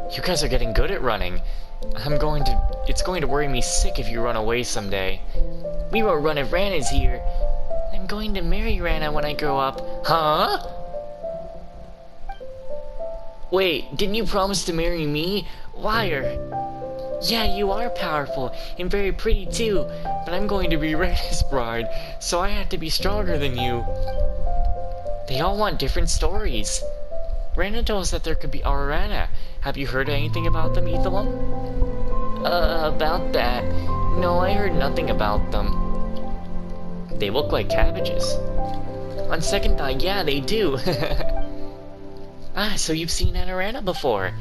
You guys are getting good at running. It's going to worry me sick if you run away someday. We won't run if Rana's here. I'm going to marry Rana when I grow up. Huh? Wait, didn't you promise to marry me? Liar. Yeah, you are powerful, and very pretty too, but I'm going to be Rana's bride, so I have to be stronger than you. They all want different stories. Rana told us that there could be our Rana. Have you heard anything about them, Ethelum? About that? No, I heard nothing about them. They look like cabbages. On second thought, yeah, they do. Ah, so you've seen Rana before.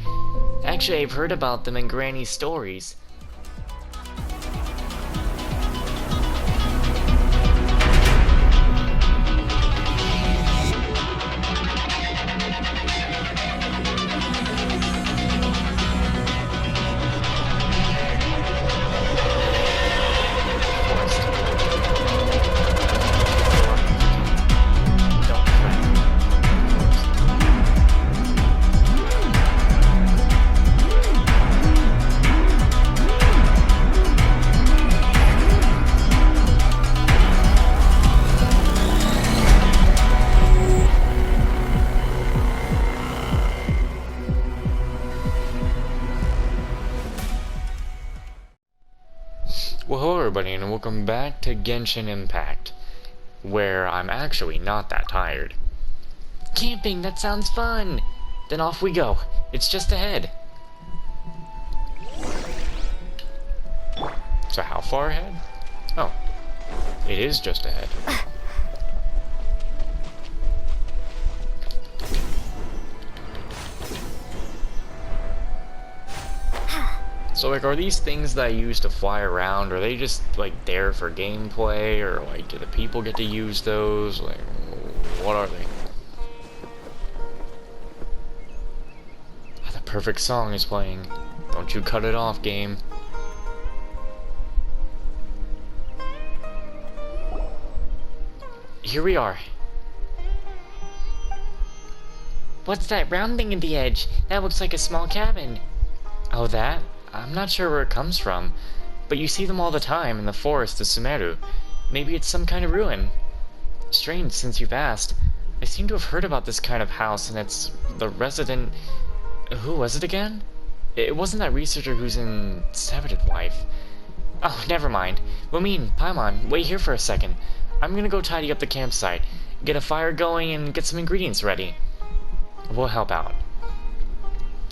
Actually, I've heard about them in Granny's stories. Well, hello everybody, and welcome back to Genshin Impact, where I'm actually not that tired. Camping, that sounds fun! Then off we go. It's just ahead. So how far ahead? Oh, it is just ahead. So, like, are these things that I use to fly around, are they just, like, there for gameplay, or, like, do the people get to use those? Like, what are they? Oh, the perfect song is playing. Don't you cut it off, game. Here we are. What's that round thing at the edge? That looks like a small cabin. Oh, that? I'm not sure where it comes from, but you see them all the time in the forest of Sumeru. Maybe it's some kind of ruin. Strange, since you've asked. I seem to have heard about this kind of house, and it's the resident... Who was it again? It wasn't that researcher who's in Sabotage Life. Oh, never mind. Paimon, wait here for a second. I'm gonna go tidy up the campsite, get a fire going, and get some ingredients ready. We'll help out.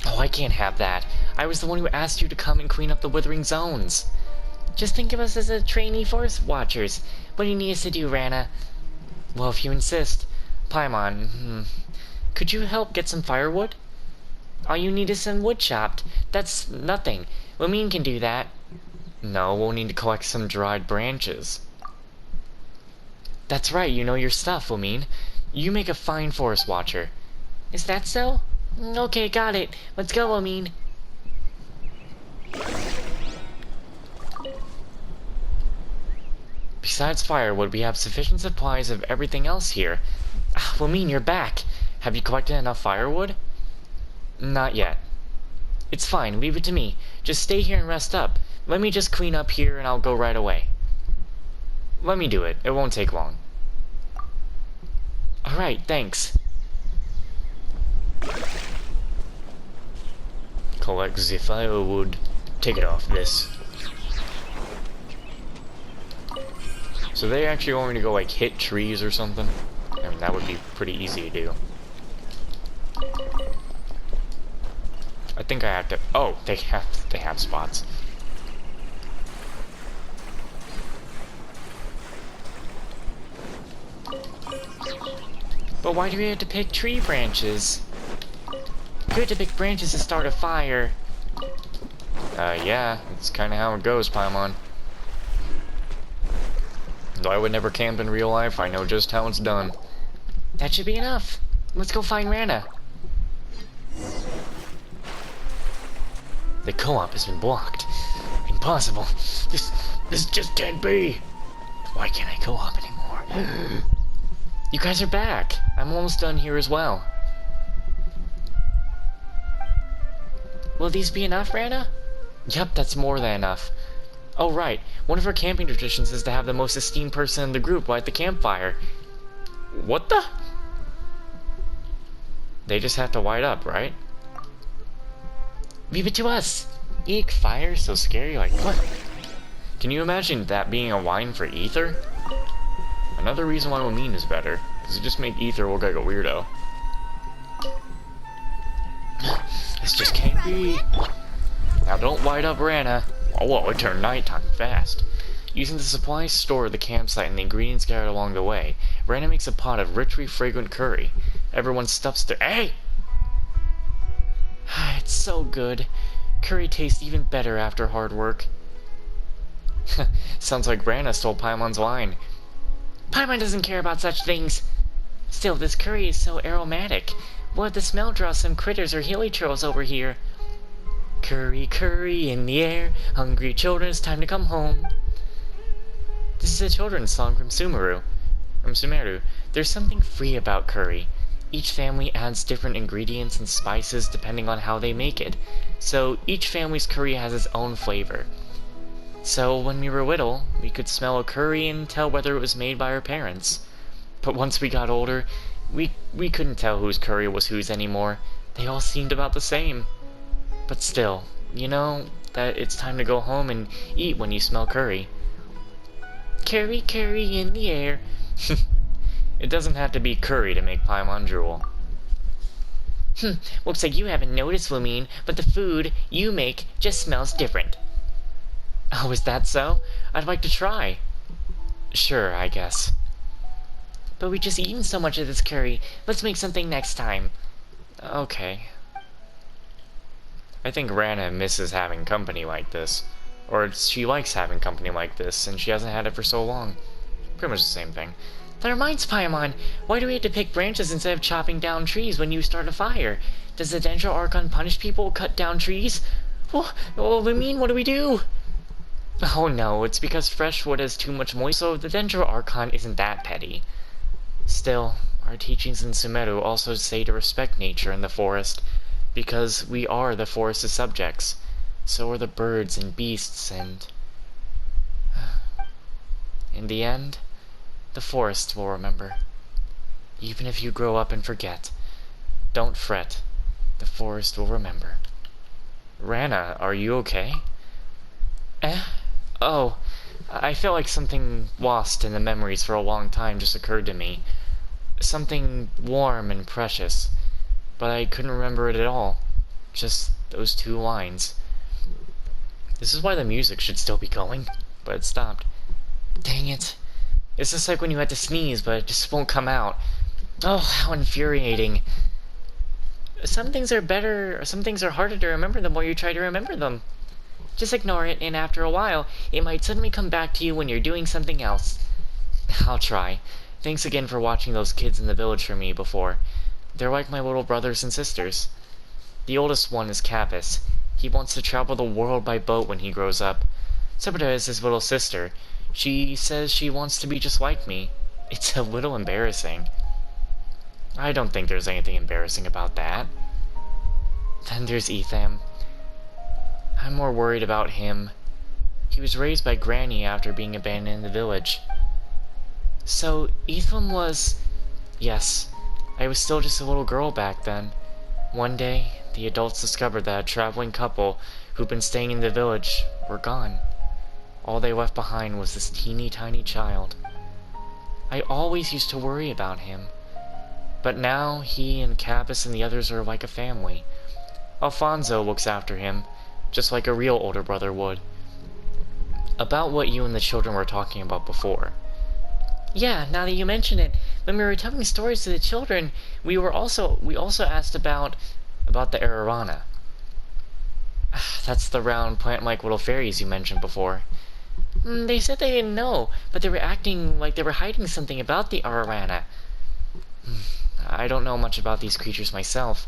Oh, I can't have that. I was the one who asked you to come and clean up the withering zones. Just think of us as a trainee forest watchers. What do you need us to do, Rana? Well, if you insist. Paimon, could you help get some firewood? All you need is some wood chopped. That's nothing. Lamine can do that. No, we'll need to collect some dried branches. That's right, you know your stuff, Lamine. You make a fine forest watcher. Is that so? Okay, got it. Let's go, Lamine. Besides firewood, we have sufficient supplies of everything else here. Ah, Lamine, you're back. Have you collected enough firewood? Not yet. It's fine, leave it to me. Just stay here and rest up. Let me just clean up here and I'll go right away. Let me do it. It won't take long. Alright, thanks. Collect the firewood. Take it off this. So they actually want me to go, like, hit trees or something? I mean, that would be pretty easy to do. I think I have to... Oh, they have spots. But why do we have to pick tree branches? Good to pick branches to start a fire. Yeah, that's kinda how it goes, Paimon. Though I would never camp in real life, I know just how it's done. That should be enough. Let's go find Rana. The co-op has been blocked. Impossible. This just can't be. Why can't I co-op anymore? You guys are back. I'm almost done here as well. Will these be enough, Rana? Yep, that's more than enough. Oh, right. One of our camping traditions is to have the most esteemed person in the group light the campfire. What the? They just have to light up, right? Leave it to us! Eek, fire, so scary, like what? Can you imagine that being a line for ether? Another reason why Lamine is better, is to just make ether look like a weirdo. This just can't be. Now don't light up Rana. Oh, well, it turned nighttime fast. Using the supplies stored at the campsite and the ingredients gathered along the way, Rana makes a pot of richly fragrant curry. Everyone stuffs their— Hey! It's so good. Curry tastes even better after hard work. Sounds like Rana stole Paimon's line. Paimon doesn't care about such things. Still, this curry is so aromatic. What if the smell draws some critters or hilly trolls over here? Curry, curry in the air. Hungry children, it's time to come home. This is a children's song from Sumeru. There's something free about curry. Each family adds different ingredients and spices depending on how they make it. So each family's curry has its own flavor. So when we were little, we could smell a curry and tell whether it was made by our parents. But once we got older, we couldn't tell whose curry was whose anymore. They all seemed about the same. But still, you know that it's time to go home and eat when you smell curry. Curry, curry in the air. It doesn't have to be curry to make Paimon drool. Looks like you haven't noticed, Lumine, but the food you make just smells different. Oh, is that so? I'd like to try. Sure, I guess. But we've just eaten so much of this curry. Let's make something next time. Okay. I think Rana misses having company like this. Or she likes having company like this, and she hasn't had it for so long. Pretty much the same thing. That reminds Paimon, why do we have to pick branches instead of chopping down trees when you start a fire? Does the Dendro Archon punish people who cut down trees? Oh, Lumine, what do we do? Oh no, it's because fresh wood has too much moisture, so the Dendro Archon isn't that petty. Still, our teachings in Sumeru also say to respect nature and the forest, because we are the forest's subjects. So are the birds and beasts and— in the end, the forest will remember. Even if you grow up and forget, don't fret. The forest will remember. Rana, are you okay? Oh, I felt like something lost in the memories for a long time just occurred to me. Something warm and precious. But I couldn't remember it at all. Just those 2 lines. This is why the music should still be going, but it stopped. Dang it. It's just like when you had to sneeze, but it just won't come out. Oh, how infuriating. Some things are better, or some things are harder to remember the more you try to remember them. Just ignore it, and after a while, it might suddenly come back to you when you're doing something else. I'll try. Thanks again for watching those kids in the village for me before. They're like my little brothers and sisters. The oldest one is Kappas. He wants to travel the world by boat when he grows up. Sepida is his little sister. She says she wants to be just like me. It's a little embarrassing. I don't think there's anything embarrassing about that. Then there's Etham. I'm more worried about him. He was raised by Granny after being abandoned in the village. So, Etham was— Yes, I was still just a little girl back then. One day, the adults discovered that a traveling couple who'd been staying in the village were gone. All they left behind was this teeny tiny child. I always used to worry about him. But now he and Kappas and the others are like a family. Alfonso looks after him, just like a real older brother would. About what you and the children were talking about before. Yeah, now that you mention it, when we were telling stories to the children, we also asked about the Rana. That's the round plant-like little fairies you mentioned before. They said they didn't know, but they were acting like they were hiding something about the Rana. I don't know much about these creatures myself,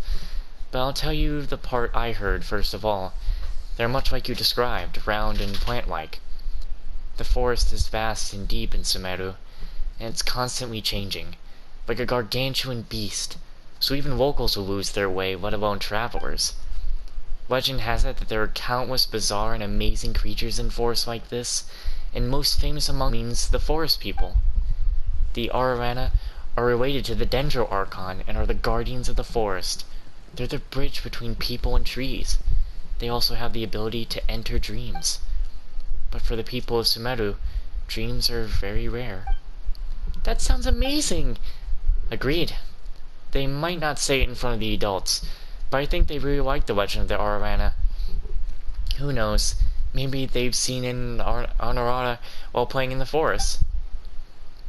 but I'll tell you the part I heard first of all. They're much like you described, round and plant-like. The forest is vast and deep in Sumeru, and it's constantly changing, like a gargantuan beast, so even locals will lose their way, let alone travelers. Legend has it that there are countless bizarre and amazing creatures in forests like this, and most famous among means the forest people. The Rana are related to the Dendro Archon and are the guardians of the forest. They're the bridge between people and trees. They also have the ability to enter dreams. But for the people of Sumeru, dreams are very rare. That sounds amazing! Agreed. They might not say it in front of the adults, but I think they really like the legend of the Arana. Who knows? Maybe they've seen an Arana while playing in the forest.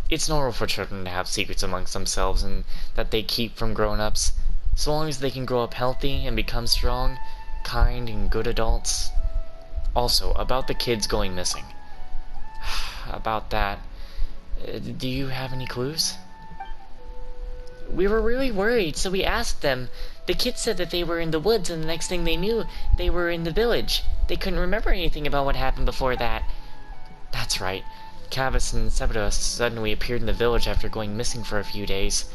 It's normal for children to have secrets amongst themselves and that they keep from grown-ups, so long as they can grow up healthy and become strong, kind, and good adults. Also, about the kids going missing. About that, do you have any clues? We were really worried, so we asked them. The kids said that they were in the woods, and the next thing they knew, they were in the village. They couldn't remember anything about what happened before that. That's right. Cavus and Sebeda suddenly appeared in the village after going missing for a few days.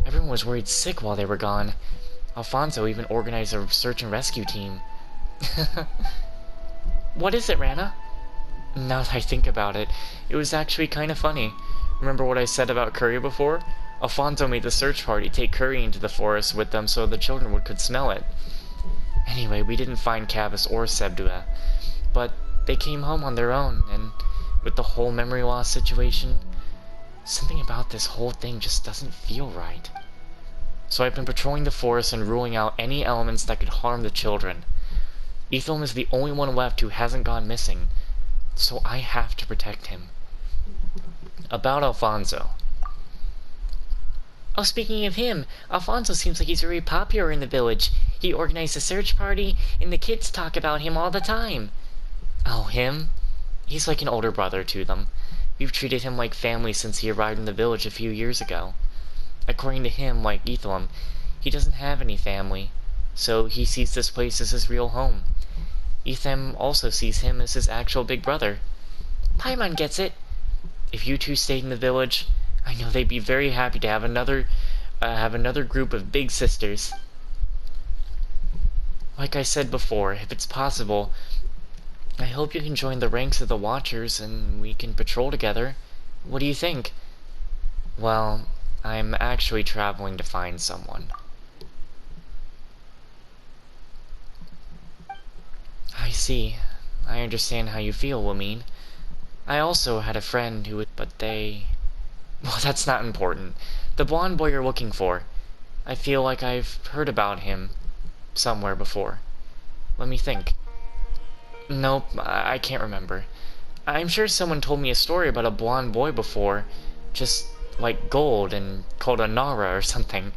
Everyone was worried sick while they were gone. Alfonso even organized a search and rescue team. What is it, Rana? Now that I think about it, it was actually kind of funny. Remember what I said about Curry before? Alfonso made the search party take Curry into the forest with them so the children could smell it. Anyway, we didn't find Cavus or Sebdua, but they came home on their own, and with the whole memory loss situation, something about this whole thing just doesn't feel right. So I've been patrolling the forest and ruling out any elements that could harm the children. Ethelm is the only one left who hasn't gone missing, so I have to protect him. About Alfonso. Oh, speaking of him, Alfonso seems like he's very popular in the village. He organized a search party, and the kids talk about him all the time. Oh, him? He's like an older brother to them. We've treated him like family since he arrived in the village a few years ago. According to him, like Ethelm, he doesn't have any family, so he sees this place as his real home. Ethelm also sees him as his actual big brother. Paimon gets it. If you two stayed in the village, I know they'd be very happy to have another group of big sisters. Like I said before, if it's possible, I hope you can join the ranks of the Watchers and we can patrol together. What do you think? Well, I'm actually traveling to find someone. I see. I understand how you feel, Wamine. I also had a friend who would, but they... Well, that's not important. The blonde boy you're looking for. I feel like I've heard about him somewhere before. Let me think. Nope, I can't remember. I'm sure someone told me a story about a blonde boy before. Just like gold and called a Nara or something.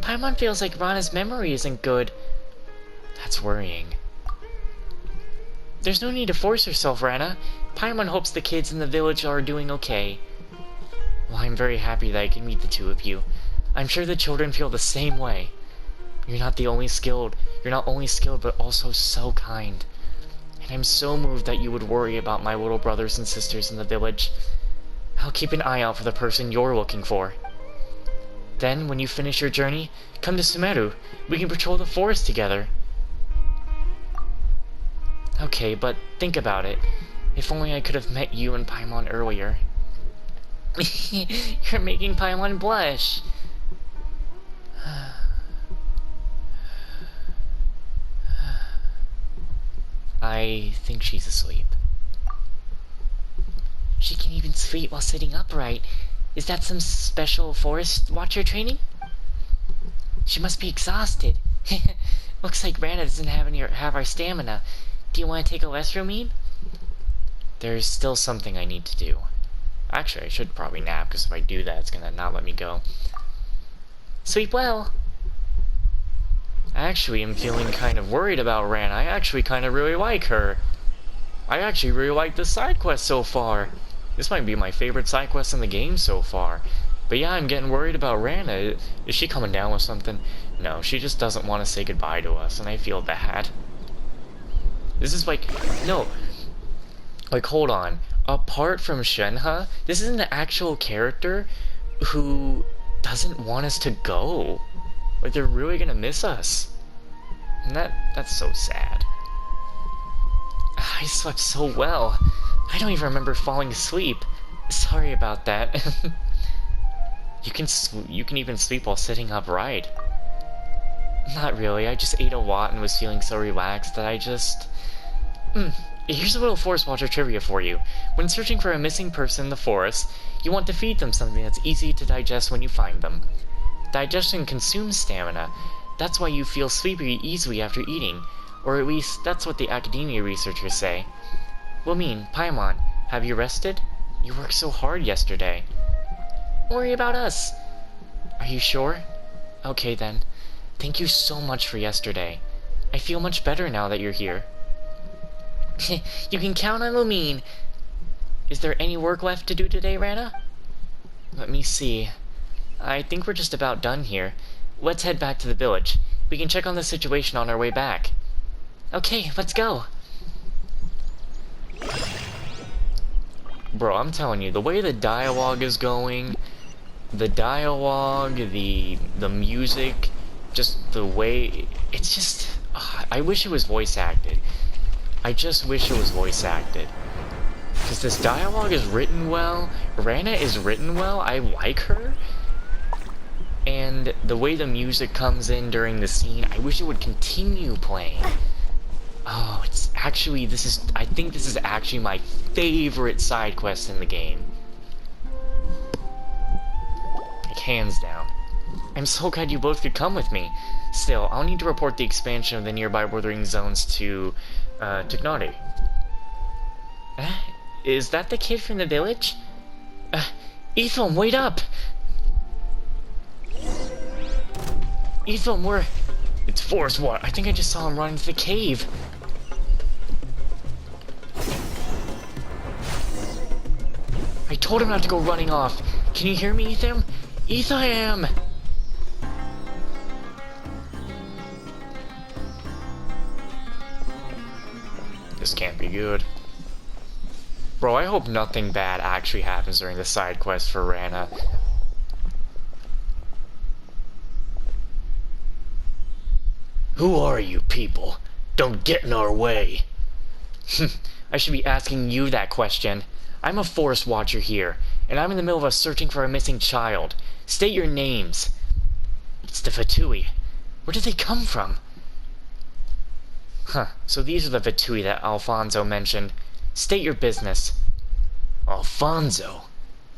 Paimon feels like Rana's memory isn't good. That's worrying. There's no need to force yourself, Rana. Paimon hopes the kids in the village are doing okay. Well, I'm very happy that I can meet the two of you. I'm sure the children feel the same way. You're not only skilled, but also so kind. And I'm so moved that you would worry about my little brothers and sisters in the village. I'll keep an eye out for the person you're looking for. Then, when you finish your journey, come to Sumeru. We can patrol the forest together. Okay, but think about it. If only I could have met you and Paimon earlier. You're making Paimon blush. I think she's asleep. She can even sleep while sitting upright. Is that some special forest watcher training? She must be exhausted. Looks like Rana doesn't have our stamina. Do you want to take a rest, Romine? There's still something I need to do. Actually, I should probably nap, because if I do that, it's gonna not let me go. Sleep well. I actually am feeling kind of worried about Rana. I actually kind of really like her. I actually really like this side quest so far. This might be my favorite side quest in the game so far. But yeah, I'm getting worried about Rana. Is she coming down with something? No, she just doesn't want to say goodbye to us, and I feel bad. This is like... No. Like, hold on. Apart from Shenhe, this is an actual character who doesn't want us to go. Like, they're really gonna miss us. And that's so sad. I slept so well. I don't even remember falling asleep. Sorry about that. You can even sleep while sitting upright. Not really, I just ate a lot and was feeling so relaxed that I just... Here's a little Forest Watcher trivia for you. When searching for a missing person in the forest, you want to feed them something that's easy to digest when you find them. Digestion consumes stamina. That's why you feel sleepy easily after eating, or at least that's what the academia researchers say. Paimon, have you rested? You worked so hard yesterday. Don't worry about us. Are you sure? Okay then. Thank you so much for yesterday. I feel much better now that you're here. You can count on Lumine. Is there any work left to do today, Rana? Let me see. I think we're just about done here. Let's head back to the village. We can check on the situation on our way back. Okay, let's go. Bro, I'm telling you, the way the dialogue is going, the music, just the way, it's just, I wish it was voice acted. I just wish it was voice acted. Because this dialogue is written well, Rana is written well, I like her. And the way the music comes in during the scene, I wish it would continue playing. Oh, it's actually, I think this is actually my favorite side quest in the game. Like, hands down. I'm so glad you both could come with me. Still, I'll need to report the expansion of the nearby bordering zones to, Tignari. Is that the kid from the village? Ethel, wait up! Ethel, it's Forest Watcher. I think I just saw him run into the cave. I told him not to go running off. Can you hear me, Ethel? Ethel! This can't be good. Bro, I hope nothing bad actually happens during the side quest for Rana. Who are you people? Don't get in our way. I should be asking you that question. I'm a Forest Watcher here, and I'm in the middle of us searching for a missing child. State your names. It's the Fatui. Where did they come from? So these are the Fatui that Alfonso mentioned. State your business. Alfonso?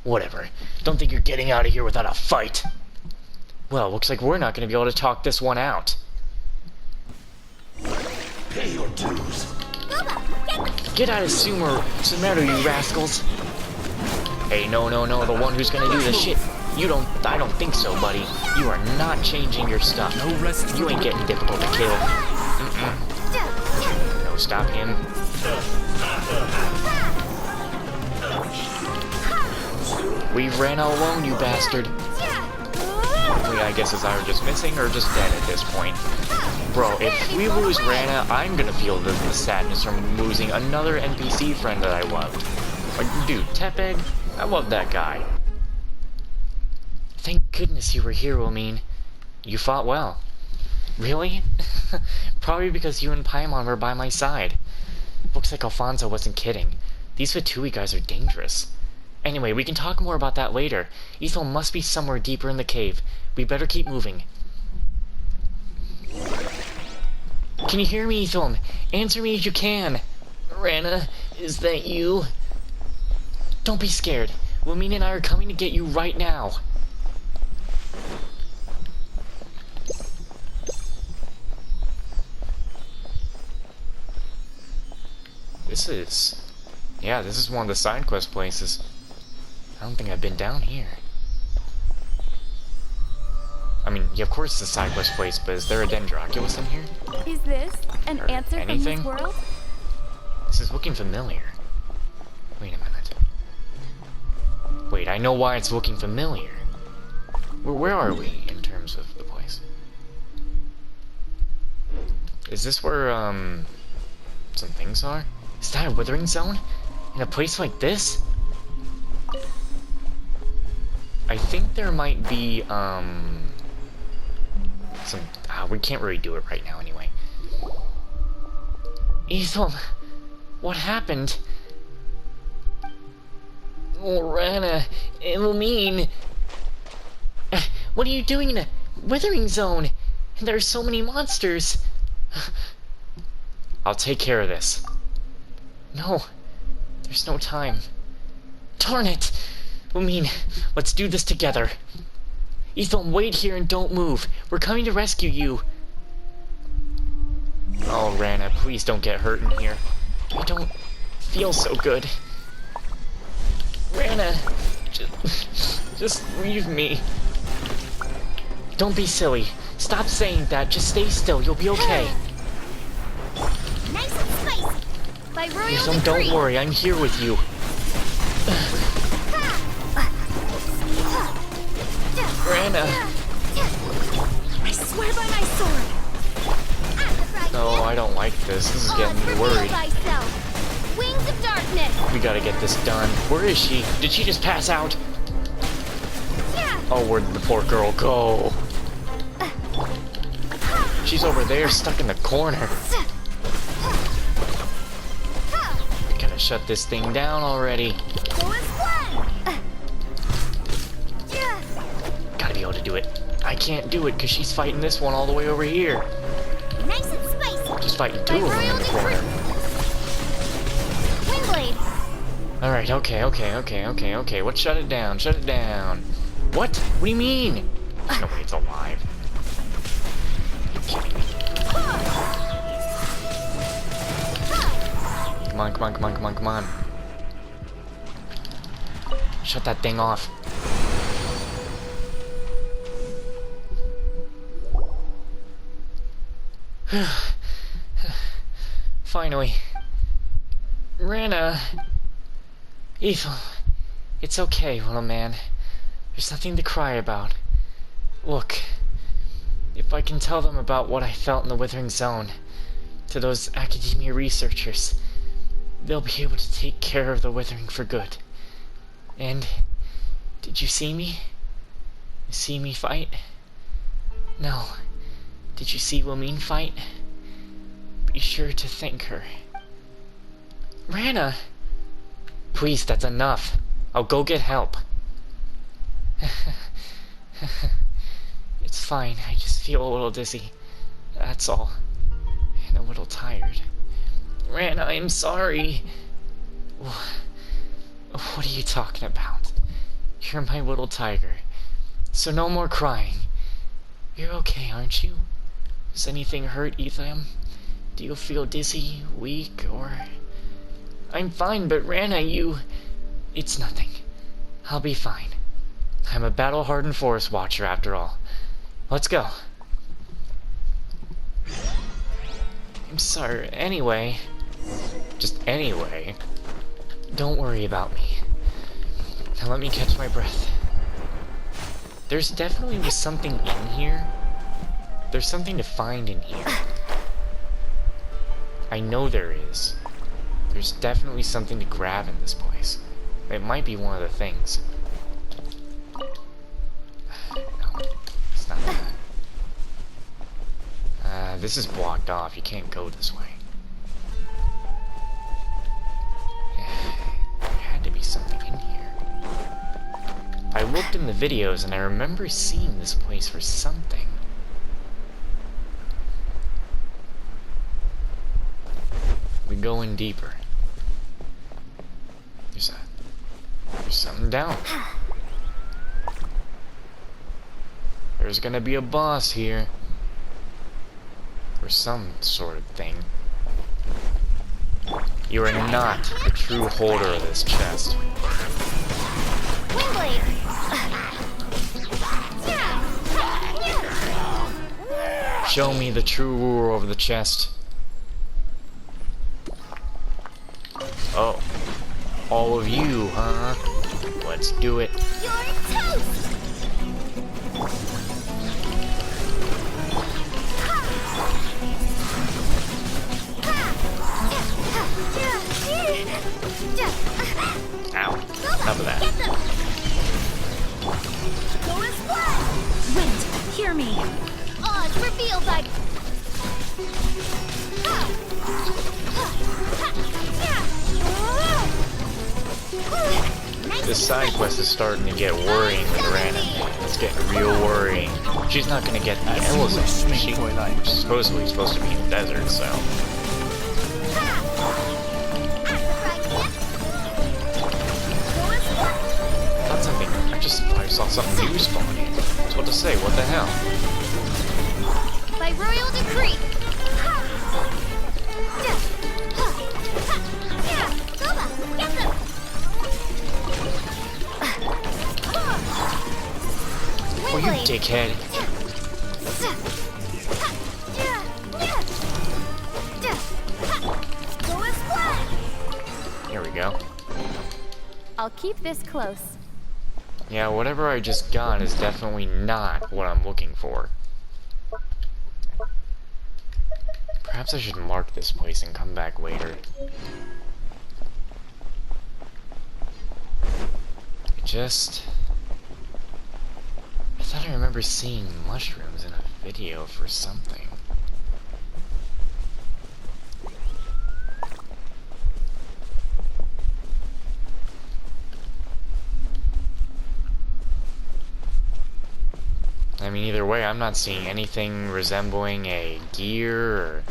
Whatever. Don't think you're getting out of here without a fight. Well, looks like we're not going to be able to talk this one out. Pay your dues. Get out of Sumeru, you rascals. Hey, no, the one who's gonna do the shit. I don't think so, buddy. You are not changing your stuff. No rest. You ain't getting difficult to kill. No, stop him. We've ran all alone, you bastard. Hopefully, I guess his either just missing or just dead at this point. Bro, if we lose Rana, I'm gonna feel the sadness from losing another NPC friend that I loved. Like, dude, Tepeg, I love that guy. Thank goodness you were here, Wilmine. You fought well. Really? Probably because you and Paimon were by my side. Looks like Alfonso wasn't kidding. These Fatui guys are dangerous. Anyway, we can talk more about that later. Ethel must be somewhere deeper in the cave. We better keep moving. Can you hear me, Ethel? Answer me if you can. Rana, is that you? Don't be scared. Wilmine and I are coming to get you right now. This is one of the side quest places. I don't think I've been down here. I mean, yeah, of course it's a side quest place, but is there a Dendroculus in here? Is this an Or answer anything? from this world? This is looking familiar. Wait a minute. Wait, I know why it's looking familiar. Where are we in terms of the place? Is this where, some things are? Is that a withering zone? In a place like this? I think there might be, we can't really do it right now anyway. Ethel, what happened? Oh, Rana, Illumine. What are you doing in a withering zone? There are so many monsters. I'll take care of this. No, there's no time. Darn it! Illumine, let's do this together. Ethel, wait here and don't move. We're coming to rescue you. Oh, Rana, please don't get hurt in here. I don't feel so good. Rana, just leave me. Don't be silly. Stop saying that. Just stay still. You'll be okay. Nice and spicy. By royal Ethel, decree. don't worry. I'm here with you. Rana. I swear by my sword. No, I don't like this. This is getting me Reveal worried. thyself. Wings of darkness. We gotta get this done. Where is she? Did she just pass out? Oh, where did the poor girl go? She's over there, stuck in the corner. We gotta shut this thing down already. Go as planned. Gotta be able to do it. I can't do it because she's fighting this one all the way over here. Nice and spicy. She's fighting two By of them in royal the decree. corner. Windblade. Alright, okay. Let's shut it down. Shut it down. What? What do you mean? There's no way it's alive. You're kidding me. Come on. Shut that thing off. Finally. Rana. Ethel. It's okay, little man. There's nothing to cry about. Look. If I can tell them about what I felt in the Withering Zone, to those academia researchers, they'll be able to take care of the Withering for good. And, did you see me? You see me fight? No. Did you see Illumine fight? Be sure to thank her. Rana! Please, that's enough. I'll go get help. It's fine, I just feel a little dizzy. That's all. And a little tired. Rana, I'm sorry. What are you talking about? You're my little tiger. So no more crying. You're okay, aren't you? Does anything hurt, Etham? Do you feel dizzy, weak, or... I'm fine, but Rana, you... It's nothing. I'll be fine. I'm a battle-hardened forest watcher, after all. Let's go. I'm sorry. Anyway... Just anyway... Don't worry about me. Now let me catch my breath. There's definitely something in here. There's something to find in here. I know there is. There's definitely something to grab in this place. It might be one of the things. No, it's not that. This is blocked off. You can't go this way. There had to be something in here. I looked in the videos and I remember seeing this place for something. We go in deeper. There's something down. There's gonna be a boss here. Or some sort of thing. You are not the true holder of this chest. Windblade. Show me the true ruler of the chest. Oh. All of you, huh? Let's do it. You're toast. Ow. Enough of that. Get them. Go as planned. Wait, hear me. Odds revealed by... This side quest is starting to get worrying with Rana. It's getting real worrying. She's not gonna get the Ellison. She supposedly supposed to be in the desert, so. Not something. I saw something new spawning. That's what to say. What the hell? By royal decree. Oh, you dickhead. Here we go. I'll keep this close. Yeah, whatever I just got is definitely not what I'm looking for. Perhaps I should mark this place and come back later. I thought I remember seeing mushrooms in a video for something. I mean, either way, I'm not seeing anything resembling a gear or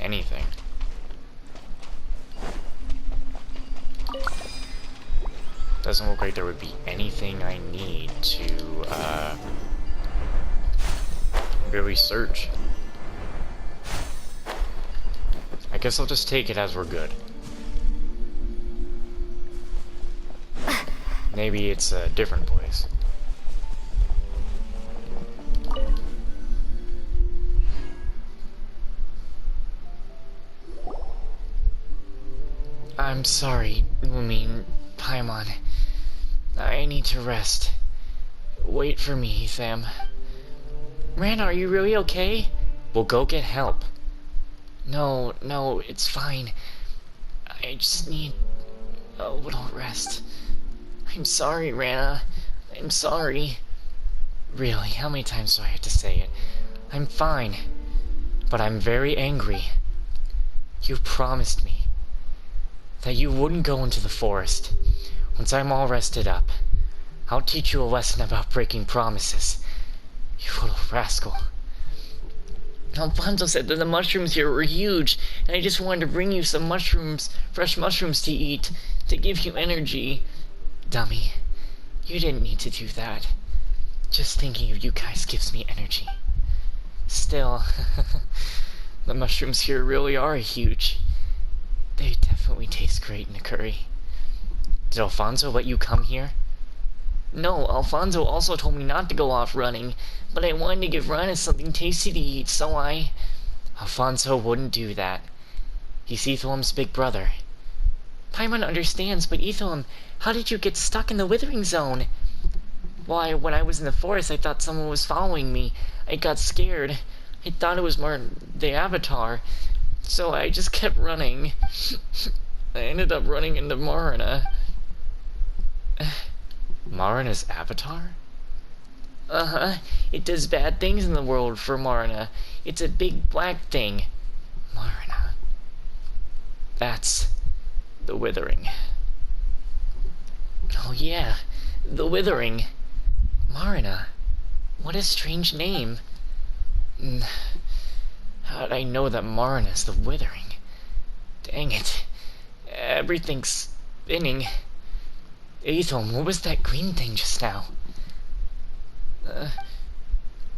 anything. Doesn't look like there would be anything I need to, really search. I guess I'll just take it as we're good. Maybe it's a different place. I'm sorry, Paimon. I need to rest. Wait for me, Sam. Rana, are you really okay? We'll go get help. No, it's fine. I just need a little rest. I'm sorry, Rana. I'm sorry. Really, how many times do I have to say it? I'm fine. But I'm very angry. You promised me that you wouldn't go into the forest. Once I'm all rested up, I'll teach you a lesson about breaking promises. You little rascal. Alfonso said that the mushrooms here were huge, and I just wanted to bring you some mushrooms, fresh mushrooms to eat, to give you energy. Dummy, you didn't need to do that. Just thinking of you guys gives me energy. Still, the mushrooms here really are huge. They definitely taste great in a curry. Did Alfonso let you come here? No, Alfonso also told me not to go off running, but I wanted to give Rana something tasty to eat, so I... Alfonso wouldn't do that. He's Ethelum's big brother. Paimon understands, but Ethelum, how did you get stuck in the Withering Zone? Why, when I was in the forest, I thought someone was following me. I got scared. I thought it was the Avatar. So I just kept running. I ended up running into Marina. Marina's Avatar? Uh-huh. It does bad things in the world for Marina. It's a big black thing. Marina. That's the Withering. Oh yeah, the Withering. Marina. What a strange name. How'd I know that Marina's the Withering? Dang it. Everything's spinning. Ethel, what was that green thing just now?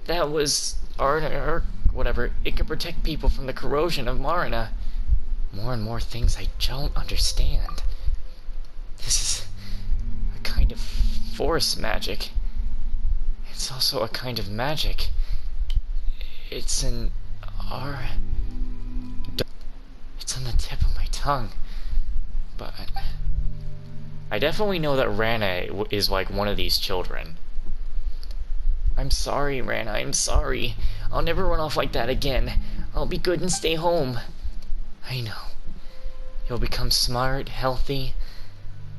That was or whatever. It can protect people from the corrosion of Marina. More and more things I don't understand. This is a kind of forest magic. It's also a kind of magic. It's an It's on the tip of my tongue. But I definitely know that Rana is like one of these children. I'm sorry, Rana, I'm sorry. I'll never run off like that again. I'll be good and stay home. I know. You'll become smart, healthy,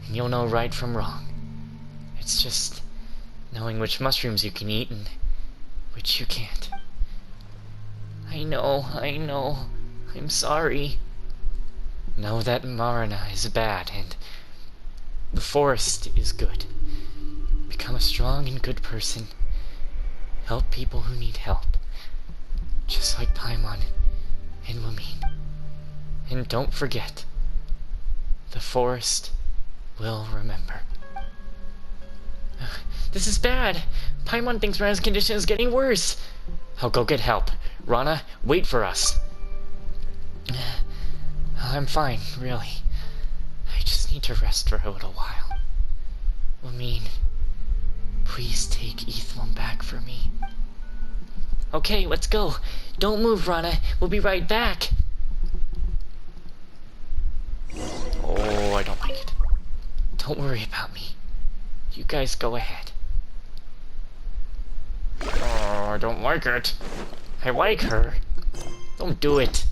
and you'll know right from wrong. It's just knowing which mushrooms you can eat and which you can't. I know. I'm sorry. Know that Marina is bad, and The forest is good. Become a strong and good person. Help people who need help. Just like Paimon and Lumine. And don't forget, the forest will remember. This is bad. Paimon thinks Rana's condition is getting worse. I'll go get help. Rana, wait for us. I'm fine, really. I just need to rest for a little while. Lumine, please take Ethlum back for me. Okay, let's go. Don't move, Rana. We'll be right back. Oh, I don't like it. Don't worry about me. You guys go ahead. Oh, I don't like it. I like her. Don't do it.